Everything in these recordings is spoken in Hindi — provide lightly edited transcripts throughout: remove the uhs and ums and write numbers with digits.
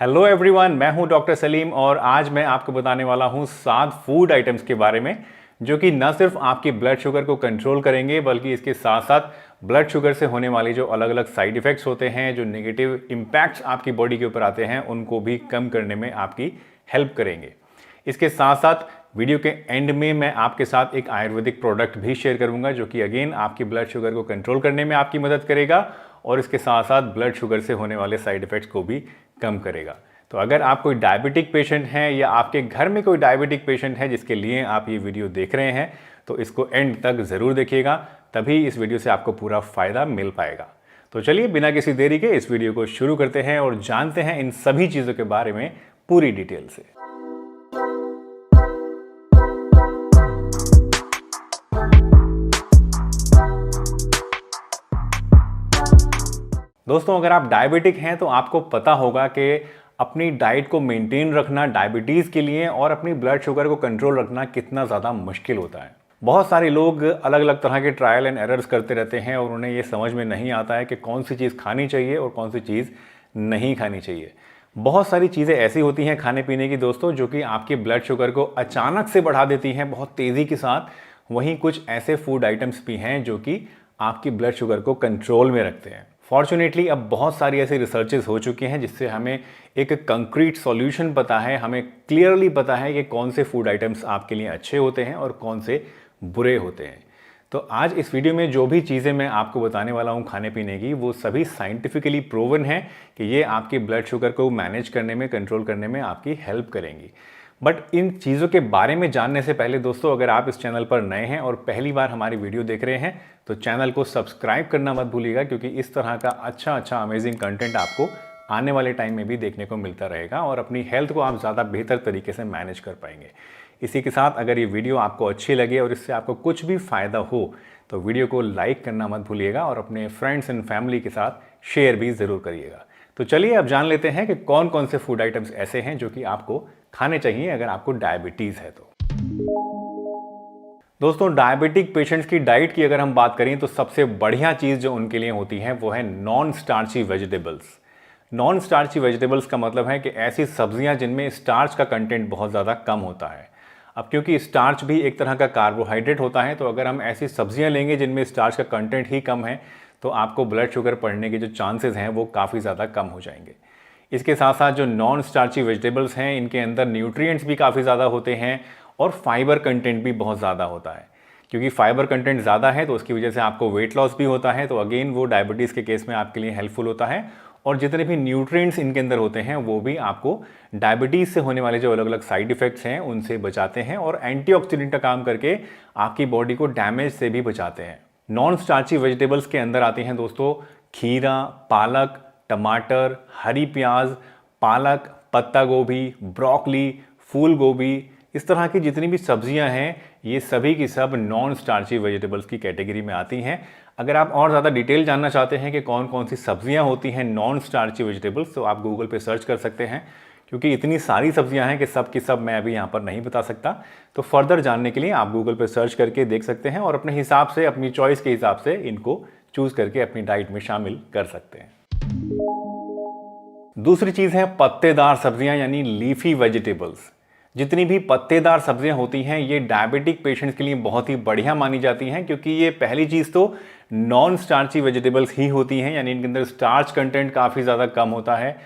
हेलो एवरीवन, मैं हूं डॉक्टर सलीम और आज मैं आपको बताने वाला हूं 7 फूड आइटम्स के बारे में जो कि न सिर्फ आपकी ब्लड शुगर को कंट्रोल करेंगे बल्कि इसके साथ साथ ब्लड शुगर से होने वाली जो अलग अलग साइड इफ़ेक्ट्स होते हैं, जो नेगेटिव इम्पैक्ट्स आपकी बॉडी के ऊपर आते हैं, उनको भी कम करने में आपकी हेल्प करेंगे। इसके साथ साथ वीडियो के एंड में मैं आपके साथ एक आयुर्वेदिक प्रोडक्ट भी शेयर करूंगा जो कि अगेन आपकी ब्लड शुगर को कंट्रोल करने में आपकी मदद करेगा और इसके साथ साथ ब्लड शुगर से होने वाले साइड इफ़ेक्ट्स को भी कम करेगा। तो अगर आप कोई डायबिटिक पेशेंट हैं या आपके घर में कोई डायबिटिक पेशेंट है जिसके लिए आप ये वीडियो देख रहे हैं तो इसको एंड तक ज़रूर देखिएगा, तभी इस वीडियो से आपको पूरा फ़ायदा मिल पाएगा। तो चलिए बिना किसी देरी के इस वीडियो को शुरू करते हैं और जानते हैं इन सभी चीज़ों के बारे में पूरी डिटेल से। दोस्तों, अगर आप डायबिटिक हैं तो आपको पता होगा कि अपनी डाइट को मेंटेन रखना डायबिटीज़ के लिए और अपनी ब्लड शुगर को कंट्रोल रखना कितना ज़्यादा मुश्किल होता है। बहुत सारे लोग अलग अलग तरह के ट्रायल एंड एरर्स करते रहते हैं और उन्हें ये समझ में नहीं आता है कि कौन सी चीज़ खानी चाहिए और कौन सी चीज़ नहीं खानी चाहिए। बहुत सारी चीज़ें ऐसी होती हैं खाने पीने की दोस्तों जो कि आपकी ब्लड शुगर को अचानक से बढ़ा देती हैं बहुत तेज़ी के साथ। वहीं कुछ ऐसे फूड आइटम्स भी हैं जो कि आपकी ब्लड शुगर को कंट्रोल में रखते हैं। फॉर्चुनेटली अब बहुत सारी ऐसी रिसर्चेस हो चुकी हैं जिससे हमें एक कंक्रीट सॉल्यूशन पता है, हमें क्लियरली पता है कि कौन से फूड आइटम्स आपके लिए अच्छे होते हैं और कौन से बुरे होते हैं। तो आज इस वीडियो में जो भी चीज़ें मैं आपको बताने वाला हूँ खाने पीने की, वो सभी साइंटिफिकली प्रूवन हैं कि ये आपकी ब्लड शुगर को मैनेज करने में, कंट्रोल करने में आपकी हेल्प करेंगी। बट इन चीज़ों के बारे में जानने से पहले दोस्तों, अगर आप इस चैनल पर नए हैं और पहली बार हमारी वीडियो देख रहे हैं तो चैनल को सब्सक्राइब करना मत भूलिएगा, क्योंकि इस तरह का अच्छा अमेजिंग कंटेंट आपको आने वाले टाइम में भी देखने को मिलता रहेगा और अपनी हेल्थ को आप ज़्यादा बेहतर तरीके से मैनेज कर पाएंगे। इसी के साथ अगर ये वीडियो आपको अच्छी लगे और इससे आपको कुछ भी फ़ायदा हो तो वीडियो को लाइक करना मत भूलिएगा और अपने फ्रेंड्स एंड फैमिली के साथ शेयर भी ज़रूर करिएगा। तो चलिए अब जान लेते हैं कि कौन कौन से फूड आइटम्स ऐसे हैं जो कि आपको खाने चाहिए अगर आपको डायबिटीज़ है तो। दोस्तों, डायबिटिक पेशेंट्स की डाइट की अगर हम बात करें तो सबसे बढ़िया चीज़ जो उनके लिए होती है वो है non starchy vegetables. Non starchy vegetables का मतलब है कि ऐसी सब्जियां जिनमें स्टार्च का कंटेंट बहुत ज़्यादा कम होता है। अब क्योंकि स्टार्च भी एक तरह का कार्बोहाइड्रेट होता है, तो अगर हम ऐसी सब्जियां लेंगे जिनमें स्टार्च का कंटेंट ही कम है तो आपको ब्लड शुगर बढ़ने के जो चांसेस हैं वो काफ़ी ज़्यादा कम हो जाएंगे। इसके साथ साथ जो नॉन स्टार्ची वेजिटेबल्स हैं इनके अंदर न्यूट्रिएंट्स भी काफ़ी ज़्यादा होते हैं और फाइबर कंटेंट भी बहुत ज़्यादा होता है। क्योंकि फाइबर कंटेंट ज़्यादा है तो उसकी वजह से आपको वेट लॉस भी होता है, तो अगेन वो डायबिटीज़ के केस में आपके लिए हेल्पफुल होता है। और जितने भी न्यूट्रिएंट्स इनके अंदर होते हैं वो भी आपको डायबिटीज़ से होने वाले जो अलग अलग साइड इफ़ेक्ट्स हैं उनसे बचाते हैं और एंटीऑक्सीडेंट का काम करके आपकी बॉडी को डैमेज से भी बचाते हैं। नॉन स्टार्ची वेजिटेबल्स के अंदर आती हैं दोस्तों खीरा, पालक, टमाटर, हरी प्याज, पालक, पत्ता गोभी, ब्रोकली, फूल गोभी, इस तरह की जितनी भी सब्जियां हैं ये सभी की सब नॉन स्टार्ची वेजिटेबल्स की कैटेगरी में आती हैं। अगर आप और ज़्यादा डिटेल जानना चाहते हैं कि कौन कौन सी सब्जियां होती हैं नॉन स्टार्ची वेजिटेबल्स, तो आप गूगल पे सर्च कर सकते हैं, क्योंकि इतनी सारी सब्जियां हैं कि सब की सब मैं अभी यहाँ पर नहीं बता सकता। तो फर्दर जानने के लिए आप गूगल पे सर्च करके देख सकते हैं और अपने हिसाब से, अपनी चॉइस के हिसाब से इनको चूज़ करके अपनी डाइट में शामिल कर सकते हैं। दूसरी चीज़ है पत्तेदार सब्जियां यानी लीफी वेजिटेबल्स। जितनी भी पत्तेदार सब्जियां होती हैं ये डायबिटिक पेशेंट्स के लिए बहुत ही बढ़िया मानी जाती हैं, क्योंकि ये पहली चीज़ तो नॉन स्टार्ची वेजिटेबल्स ही होती हैं, यानी इनके अंदर स्टार्च कंटेंट काफ़ी ज़्यादा कम होता है।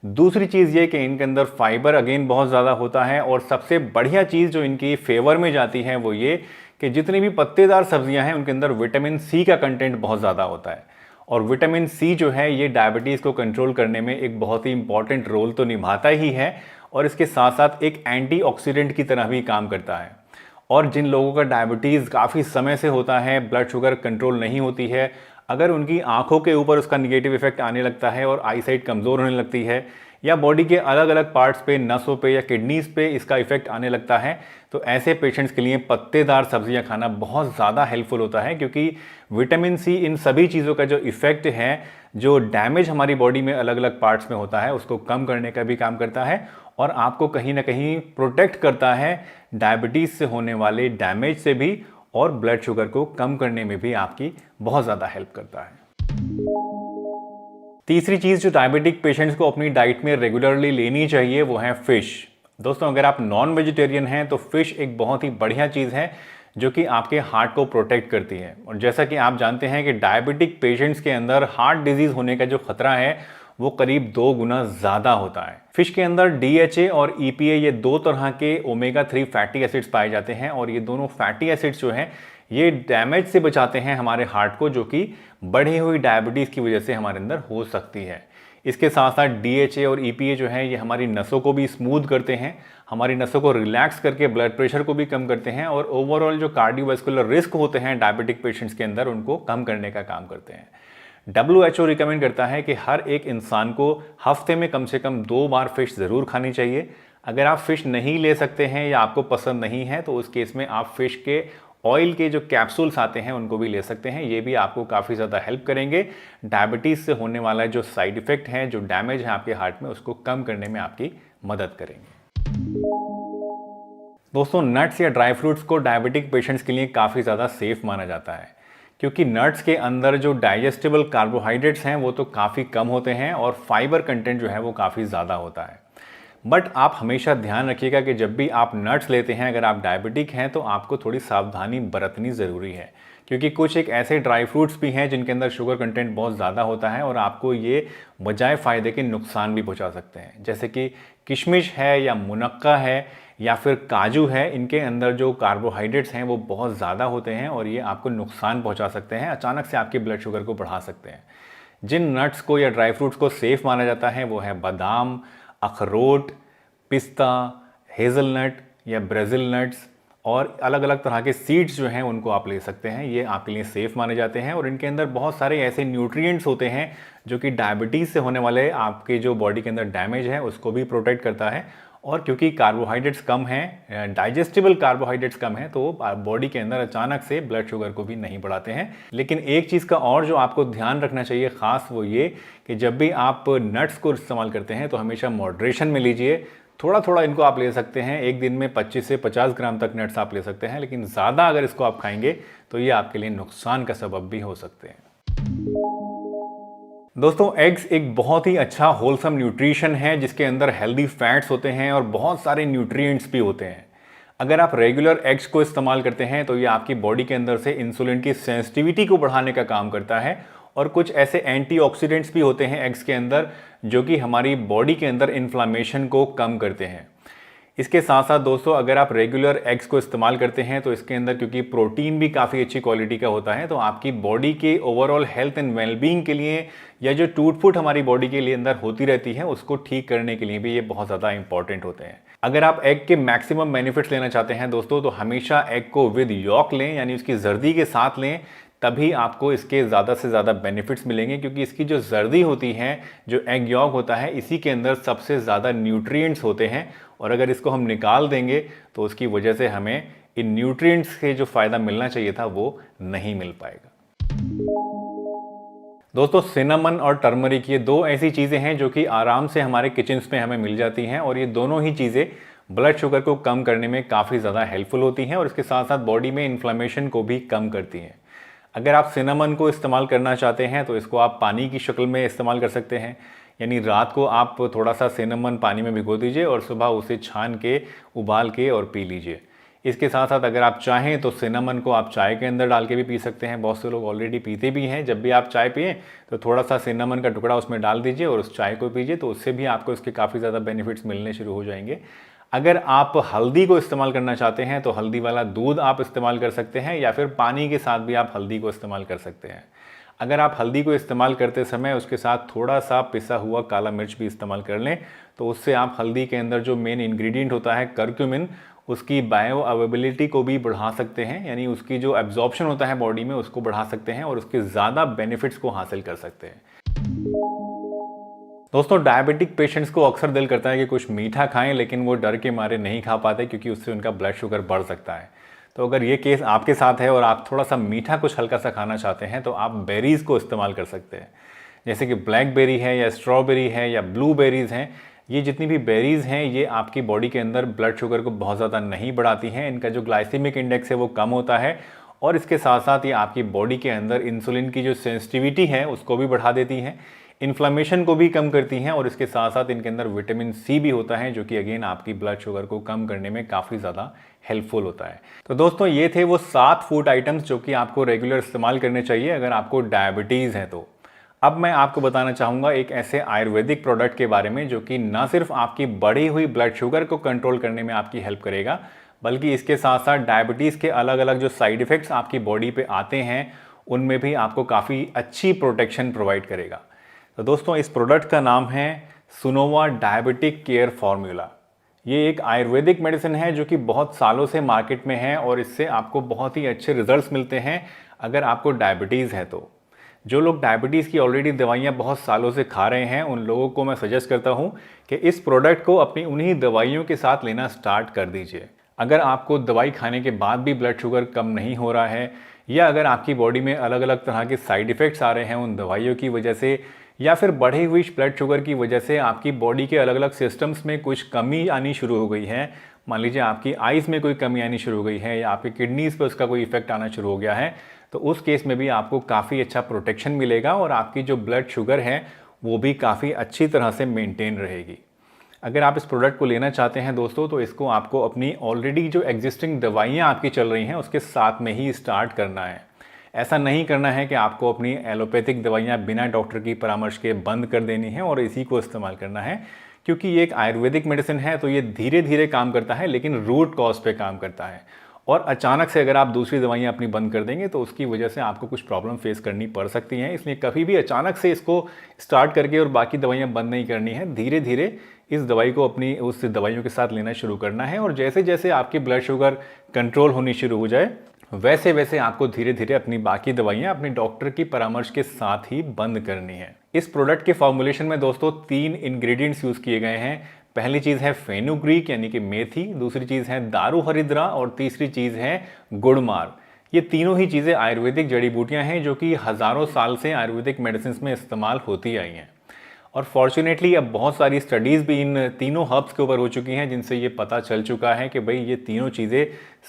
दूसरी चीज़ ये कि इनके अंदर फाइबर अगेन बहुत ज़्यादा होता है और सबसे बढ़िया चीज़ जो इनकी फेवर में जाती है वो ये कि जितनी भी पत्तेदार सब्जियां हैं उनके अंदर विटामिन सी का कंटेंट बहुत ज़्यादा होता है। और विटामिन सी जो है ये डायबिटीज़ को कंट्रोल करने में एक बहुत ही इंपॉर्टेंट रोल तो निभाता ही है और इसके साथ साथ एक एंटीऑक्सीडेंट की तरह भी काम करता है। और जिन लोगों का डायबिटीज़ काफ़ी समय से होता है, ब्लड शुगर कंट्रोल नहीं होती है, अगर उनकी आंखों के ऊपर उसका निगेटिव इफेक्ट आने लगता है और आईसाइट कमज़ोर होने लगती है या बॉडी के अलग अलग पार्ट्स पे, नसों पे या किडनीज़ पे इसका इफेक्ट आने लगता है, तो ऐसे पेशेंट्स के लिए पत्तेदार सब्जियां खाना बहुत ज़्यादा हेल्पफुल होता है, क्योंकि विटामिन सी इन सभी चीज़ों का जो इफेक्ट है, जो डैमेज हमारी बॉडी में अलग अलग पार्ट्स में होता है उसको कम करने का भी काम करता है और आपको कहीं ना कहीं प्रोटेक्ट करता है डायबिटीज़ से होने वाले डैमेज से भी और ब्लड शुगर को कम करने में भी आपकी बहुत ज़्यादा हेल्प करता है। तीसरी चीज़ जो डायबिटिक पेशेंट्स को अपनी डाइट में रेगुलरली लेनी चाहिए वो है फ़िश। दोस्तों, अगर आप नॉन वेजिटेरियन हैं तो फ़िश एक बहुत ही बढ़िया चीज़ है जो कि आपके हार्ट को प्रोटेक्ट करती है। और जैसा कि आप जानते हैं कि डायबिटिक पेशेंट्स के अंदर हार्ट डिजीज़ होने का जो खतरा है वो करीब 2 गुना ज़्यादा होता है। फिश के अंदर DHA और EPA ये 2 तरह के ओमेगा 3 फैटी एसिड्स पाए जाते हैं और ये दोनों फैटी एसिड्स जो हैं ये डैमेज से बचाते हैं हमारे हार्ट को, जो कि बढ़ी हुई डायबिटीज़ की वजह से हमारे अंदर हो सकती है। इसके साथ साथ DHA और EPA जो है ये हमारी नसों को भी स्मूथ करते हैं, हमारी नसों को रिलैक्स करके ब्लड प्रेशर को भी कम करते हैं और ओवरऑल जो कार्डियोवैस्कुलर रिस्क होते हैं डायबिटिक पेशेंट्स के अंदर उनको कम करने का काम करते हैं। WHO रिकमेंड करता है कि हर एक इंसान को हफ्ते में कम से कम 2 बार फिश ज़रूर खानी चाहिए। अगर आप फिश नहीं ले सकते हैं या आपको पसंद नहीं है तो उस केस में आप फिश के ऑयल के जो कैप्सूल्स आते हैं उनको भी ले सकते हैं। ये भी आपको काफ़ी ज़्यादा हेल्प करेंगे। डायबिटीज़ से होने वाला जो साइड इफ़ेक्ट है, जो डैमेज है आपके हार्ट में, उसको कम करने में आपकी मदद करेंगे। दोस्तों, नट्स या ड्राई फ्रूट्स को डायबिटिक पेशेंट्स के लिए काफ़ी ज़्यादा सेफ़ माना जाता है क्योंकि नट्स के अंदर जो डाइजेस्टेबल कार्बोहाइड्रेट्स हैं वो तो काफ़ी कम होते हैं और फाइबर कंटेंट जो है वो काफ़ी ज़्यादा होता है। बट आप हमेशा ध्यान रखिएगा कि जब भी आप नट्स लेते हैं, अगर आप डायबिटिक हैं तो आपको थोड़ी सावधानी बरतनी ज़रूरी है क्योंकि कुछ एक ऐसे ड्राई फ्रूट्स भी हैं जिनके अंदर शुगर कंटेंट बहुत ज़्यादा होता है और आपको ये बजाय फ़ायदे के नुकसान भी पहुंचा सकते हैं। जैसे कि किशमिश है या मुनक्का है या फिर काजू है, इनके अंदर जो कार्बोहाइड्रेट्स हैं वो बहुत ज़्यादा होते हैं और ये आपको नुकसान पहुँचा सकते हैं, अचानक से आपकी ब्लड शुगर को बढ़ा सकते हैं। जिन नट्स को या ड्राई फ्रूट्स को सेफ़ माना जाता है वो है बादाम, अखरोट, पिस्ता, हेज़लनट या ब्राज़िल नट्स और अलग अलग तरह के सीड्स जो हैं उनको आप ले सकते हैं। ये आपके लिए सेफ़ माने जाते हैं और इनके अंदर बहुत सारे ऐसे न्यूट्रिएंट्स होते हैं जो कि डायबिटीज़ से होने वाले आपके जो बॉडी के अंदर डैमेज है उसको भी प्रोटेक्ट करता है। और क्योंकि कार्बोहाइड्रेट्स कम हैं, डाइजेस्टिबल कार्बोहाइड्रेट्स कम हैं, तो बॉडी के अंदर अचानक से ब्लड शुगर को भी नहीं बढ़ाते हैं। लेकिन एक चीज़ का और जो आपको ध्यान रखना चाहिए ख़ास, वो ये कि जब भी आप नट्स को इस्तेमाल करते हैं तो हमेशा मॉडरेशन में लीजिए। थोड़ा थोड़ा इनको आप ले सकते हैं, एक दिन में 25 से 50 ग्राम तक नट्स आप ले सकते हैं, लेकिन ज़्यादा अगर इसको आप खाएंगे तो ये आपके लिए नुकसान का सबब भी हो सकते हैं। दोस्तों, एग्स एक बहुत ही अच्छा होलसम न्यूट्रिशन है जिसके अंदर हेल्दी फैट्स होते हैं और बहुत सारे न्यूट्रिएंट्स भी होते हैं। अगर आप रेगुलर एग्स को इस्तेमाल करते हैं तो ये आपकी बॉडी के अंदर से इंसुलिन की सेंसिटिविटी को बढ़ाने का काम करता है और कुछ ऐसे एंटीऑक्सीडेंट्स भी होते हैं एग्स के अंदर जो कि हमारी बॉडी के अंदर इन्फ्लामेशन को कम करते हैं। इसके साथ साथ दोस्तों, अगर आप रेगुलर एग्स को इस्तेमाल करते हैं तो इसके अंदर क्योंकि प्रोटीन भी काफ़ी अच्छी क्वालिटी का होता है तो आपकी बॉडी के ओवरऑल हेल्थ एंड वेलबींग के लिए या जो टूट फूट हमारी बॉडी के लिए अंदर होती रहती है उसको ठीक करने के लिए भी ये बहुत ज़्यादा इंपॉर्टेंट होते हैं। अगर आप एग के मैक्सिमम बेनिफिट्स लेना चाहते हैं दोस्तों तो हमेशा एग को विद यॉक लें, यानी उसकी जर्दी के साथ लें, तभी आपको इसके ज़्यादा से ज़्यादा बेनिफिट्स मिलेंगे क्योंकि इसकी जो जर्दी होती है, जो एग यॉक होता है, इसी के अंदर सबसे ज़्यादा न्यूट्रिएंट्स होते हैं और अगर इसको हम निकाल देंगे तो उसकी वजह से हमें इन न्यूट्रिएंट्स से जो फ़ायदा मिलना चाहिए था वो नहीं मिल पाएगा। दोस्तों, सिनेमन और टर्मरिक ये 2 ऐसी चीज़ें हैं जो कि आराम से हमारे किचन्स में हमें मिल जाती हैं और ये दोनों ही चीज़ें ब्लड शुगर को कम करने में काफ़ी ज़्यादा हेल्पफुल होती हैं और इसके साथ साथ बॉडी में इन्फ्लेमेशन को भी कम करती हैं। अगर आप सिनेमन को इस्तेमाल करना चाहते हैं तो इसको आप पानी की शक्ल में इस्तेमाल कर सकते हैं, यानी रात को आप थोड़ा सा सिनेमन पानी में भिगो दीजिए और सुबह उसे छान के, उबाल के और पी लीजिए। इसके साथ साथ अगर आप चाहें तो सिनेमन को आप चाय के अंदर डाल के भी पी सकते हैं, बहुत से लोग ऑलरेडी पीते भी हैं। जब भी आप चाय पिएं तो थोड़ा सा सिनेमन का टुकड़ा उसमें डाल दीजिए और उस चाय को पीजिए, तो उससे भी आपको इसके काफ़ी ज़्यादा बेनिफिट्स मिलने शुरू हो जाएंगे। अगर आप हल्दी को इस्तेमाल करना चाहते हैं तो हल्दी वाला दूध आप इस्तेमाल कर सकते हैं या फिर पानी के साथ भी आप हल्दी को इस्तेमाल कर सकते हैं। अगर आप हल्दी को इस्तेमाल करते समय उसके साथ थोड़ा सा पिसा हुआ काला मिर्च भी इस्तेमाल कर लें तो उससे आप हल्दी के अंदर जो मेन इंग्रेडिएंट होता है करक्यूमिन, उसकी बायो अवेलेबिलिटी को भी बढ़ा सकते हैं, यानी उसकी जो एब्जॉर्प्शन होता है बॉडी में उसको बढ़ा सकते हैं और उसके ज़्यादा बेनिफिट्स को हासिल कर सकते हैं। दोस्तों, डायबिटिक पेशेंट्स को अक्सर दिल करता है कि कुछ मीठा खाएं, लेकिन वो डर के मारे नहीं खा पाते क्योंकि उससे उनका ब्लड शुगर बढ़ सकता है। तो अगर ये केस आपके साथ है और आप थोड़ा सा मीठा कुछ हल्का सा खाना चाहते हैं तो आप बेरीज़ को इस्तेमाल कर सकते हैं, जैसे कि ब्लैकबेरी है या स्ट्रॉबेरी है या ब्लूबेरीज़ हैं। ये जितनी भी बेरीज़ हैं ये आपकी बॉडी के अंदर ब्लड शुगर को बहुत ज़्यादा नहीं बढ़ाती हैं, इनका जो ग्लाइसेमिक इंडेक्स है वो कम होता है और इसके साथ साथ ये आपकी बॉडी के अंदर इंसुलिन की जो सेंसिटिविटी है उसको भी बढ़ा देती हैं। इन्फ्लेमेशन को भी कम करती हैं और इसके साथ साथ इनके अंदर विटामिन सी भी होता है जो कि अगेन आपकी ब्लड शुगर को कम करने में काफ़ी ज़्यादा हेल्पफुल होता है। तो दोस्तों ये थे वो 7 फूड आइटम्स जो कि आपको रेगुलर इस्तेमाल करने चाहिए अगर आपको डायबिटीज़ है तो। अब मैं आपको बताना चाहूँगा एक ऐसे आयुर्वेदिक प्रोडक्ट के बारे में जो कि ना सिर्फ आपकी बढ़ी हुई ब्लड शुगर को कंट्रोल करने में आपकी हेल्प करेगा, बल्कि इसके साथ साथ डायबिटीज़ के अलग अलग जो साइड इफ़ेक्ट्स आपकी बॉडी पे आते हैं उनमें भी आपको काफ़ी अच्छी प्रोटेक्शन प्रोवाइड करेगा। तो दोस्तों इस प्रोडक्ट का नाम है सुनोवा डायबिटिक केयर फॉर्मूला। ये एक आयुर्वेदिक मेडिसिन है जो कि बहुत सालों से मार्केट में है और इससे आपको बहुत ही अच्छे रिजल्ट्स मिलते हैं अगर आपको डायबिटीज़ है तो। जो लोग डायबिटीज़ की ऑलरेडी दवाइयाँ बहुत सालों से खा रहे हैं उन लोगों को मैं सजेस्ट करता हूँ कि इस प्रोडक्ट को अपनी उन्हीं दवाइयों के साथ लेना स्टार्ट कर दीजिए। अगर आपको दवाई खाने के बाद भी ब्लड शुगर कम नहीं हो रहा है या अगर आपकी बॉडी में अलग अलग तरह के साइड इफ़ेक्ट्स आ रहे हैं उन दवाइयों की वजह से या फिर बढ़ी हुई ब्लड शुगर की वजह से आपकी बॉडी के अलग अलग सिस्टम्स में कुछ कमी आनी शुरू हो गई है, मान लीजिए आपकी आइज़ में कोई कमी आनी शुरू हो गई है या आपकी किडनीज़ पर उसका कोई इफेक्ट आना शुरू हो गया है, तो उस केस में भी आपको काफ़ी अच्छा प्रोटेक्शन मिलेगा और आपकी जो ब्लड शुगर है वो भी काफ़ी अच्छी तरह से मेंटेन रहेगी। अगर आप इस प्रोडक्ट को लेना चाहते हैं दोस्तों तो इसको आपको अपनी ऑलरेडी जो एग्जिस्टिंग दवाइयाँ आपकी चल रही हैं उसके साथ में ही स्टार्ट करना है। ऐसा नहीं करना है कि आपको अपनी एलोपैथिक दवाइयाँ बिना डॉक्टर की परामर्श के बंद कर देनी है और इसी को इस्तेमाल करना है, क्योंकि ये एक आयुर्वेदिक मेडिसिन है तो ये धीरे धीरे काम करता है लेकिन रूट कॉज पे काम करता है। और अचानक से अगर आप दूसरी दवाइयाँ अपनी बंद कर देंगे तो उसकी वजह से आपको कुछ प्रॉब्लम फेस करनी पड़ सकती हैं। इसलिए कभी भी अचानक से इसको स्टार्ट करके और बाकी दवाइयाँ बंद नहीं करनी है, धीरे धीरे इस दवाई को अपनी उस दवाइयों के साथ लेना शुरू करना है और जैसे जैसे आपकी ब्लड शुगर कंट्रोल होनी शुरू हो जाए वैसे वैसे आपको धीरे धीरे अपनी बाकी दवाइयाँ अपने डॉक्टर की परामर्श के साथ ही बंद करनी है। इस प्रोडक्ट के फॉर्मुलेशन में दोस्तों 3 इंग्रेडिएंट्स यूज़ किए गए हैं। पहली चीज़ है फेनुग्रीक यानी कि मेथी, दूसरी चीज़ है दारू हरिद्रा और तीसरी चीज़ है गुड़मार। ये तीनों ही चीज़ें आयुर्वेदिक जड़ी बूटियाँ हैं जो कि हज़ारों साल से आयुर्वेदिक मेडिसिन में इस्तेमाल होती आई हैं और फॉर्चुनेटली अब बहुत सारी स्टडीज़ भी इन तीनों हर्ब्स के ऊपर हो चुकी हैं जिनसे ये पता चल चुका है कि भाई ये तीनों चीज़ें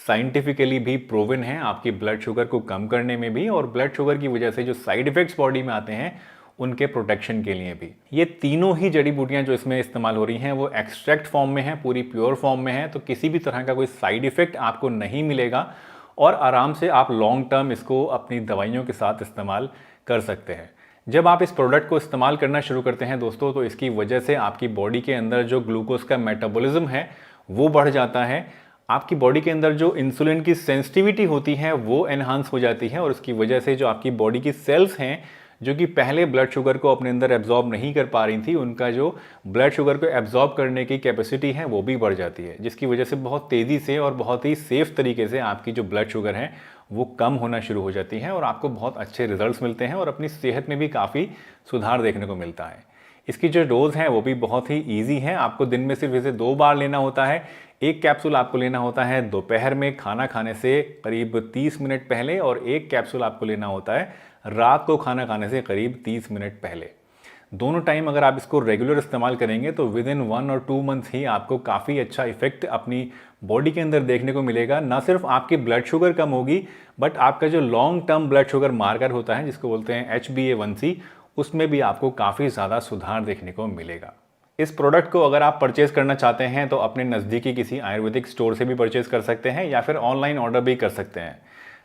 साइंटिफिकली भी प्रूवन हैं आपकी ब्लड शुगर को कम करने में भी और ब्लड शुगर की वजह से जो साइड इफ़ेक्ट्स बॉडी में आते हैं उनके प्रोटेक्शन के लिए भी। ये तीनों ही जड़ी बूटियाँ जो इसमें इस्तेमाल हो रही हैं वो एक्सट्रैक्ट फॉर्म में हैं, पूरी प्योर फॉर्म में हैं, तो किसी भी तरह का कोई साइड इफ़ेक्ट आपको नहीं मिलेगा और आराम से आप लॉन्ग टर्म इसको अपनी दवाइयों के साथ इस्तेमाल कर सकते हैं। जब आप इस प्रोडक्ट को इस्तेमाल करना शुरू करते हैं दोस्तों तो इसकी वजह से आपकी बॉडी के अंदर जो ग्लूकोज का मेटाबॉलिज्म है वो बढ़ जाता है। आपकी बॉडी के अंदर जो इंसुलिन की सेंसिटिविटी होती है वो एनहांस हो जाती है और उसकी वजह से जो आपकी बॉडी की सेल्स हैं जो कि पहले ब्लड शुगर को अपने अंदर एब्जॉर्ब नहीं कर पा रही थी, उनका जो ब्लड शुगर को एब्जॉर्ब करने की कैपेसिटी है वो भी बढ़ जाती है, जिसकी वजह से बहुत तेज़ी से और बहुत ही सेफ तरीके से आपकी जो ब्लड शुगर है वो कम होना शुरू हो जाती है और आपको बहुत अच्छे रिजल्ट्स मिलते हैं और अपनी सेहत में भी काफ़ी सुधार देखने को मिलता है। इसकी जो डोज है वो भी बहुत ही ईजी है। आपको दिन में सिर्फ इसे 2 बार लेना होता है। एक कैप्सूल आपको लेना होता है दोपहर में खाना खाने से करीब 30 मिनट पहले और एक कैप्सूल आपको लेना होता है रात को खाना खाने से करीब 30 मिनट पहले। दोनों टाइम अगर आप इसको रेगुलर इस्तेमाल करेंगे तो विद इन 1 और 2 मंथ्स ही आपको काफ़ी अच्छा इफेक्ट अपनी बॉडी के अंदर देखने को मिलेगा। ना सिर्फ आपकी ब्लड शुगर कम होगी बट आपका जो long term blood sugar marker होता है जिसको बोलते हैं HbA1c, उसमें भी आपको काफ़ी ज़्यादा सुधार देखने को मिलेगा। इस प्रोडक्ट को अगर आप परचेज़ करना चाहते हैं तो अपने नज़दीकी किसी आयुर्वेदिक स्टोर से भी परचेज़ कर सकते हैं या फिर ऑनलाइन ऑर्डर भी कर सकते हैं।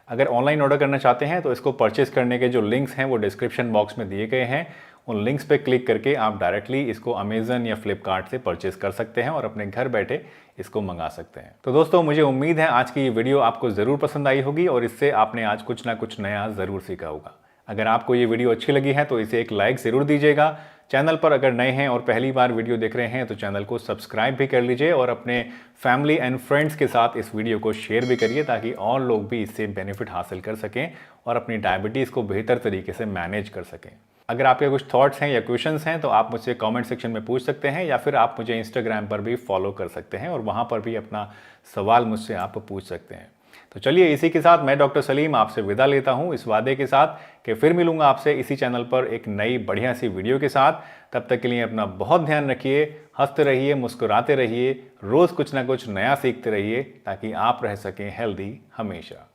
अगर ऑनलाइन ऑर्डर करना चाहते हैं तो इसको परचेज़ करने के जो लिंक्स हैं वो डिस्क्रिप्शन बॉक्स में दिए गए हैं। उन लिंक्स पे क्लिक करके आप डायरेक्टली इसको अमेज़न या फ्लिपकार्ट से परचेज़ कर सकते हैं और अपने घर बैठे इसको मंगा सकते हैं। तो दोस्तों मुझे उम्मीद है आज की ये वीडियो आपको ज़रूर पसंद आई होगी और इससे आपने आज कुछ ना कुछ नया ज़रूर सीखा होगा। अगर आपको ये वीडियो अच्छी लगी है तो इसे एक लाइक ज़रूर दीजिएगा। चैनल पर अगर नए हैं और पहली बार वीडियो देख रहे हैं तो चैनल को सब्सक्राइब भी कर लीजिए और अपने फैमिली एंड फ्रेंड्स के साथ इस वीडियो को शेयर भी करिए ताकि और लोग भी इससे बेनिफिट हासिल कर सकें और अपनी डायबिटीज़ को बेहतर तरीके से मैनेज कर सकें। अगर आपके कुछ थॉट्स हैं या क्वेश्चंस हैं तो आप मुझसे कमेंट सेक्शन में पूछ सकते हैं या फिर आप मुझे इंस्टाग्राम पर भी फॉलो कर सकते हैं और वहाँ पर भी अपना सवाल मुझसे आप पूछ सकते हैं। तो चलिए इसी के साथ मैं डॉक्टर सलीम आपसे विदा लेता हूं इस वादे के साथ कि फिर मिलूंगा आपसे इसी चैनल पर एक नई बढ़िया सी वीडियो के साथ। तब तक के लिए अपना बहुत ध्यान रखिए, हंसते रहिए, मुस्कुराते रहिए, रोज़ कुछ ना कुछ नया सीखते रहिए ताकि आप रह सकें हेल्दी हमेशा।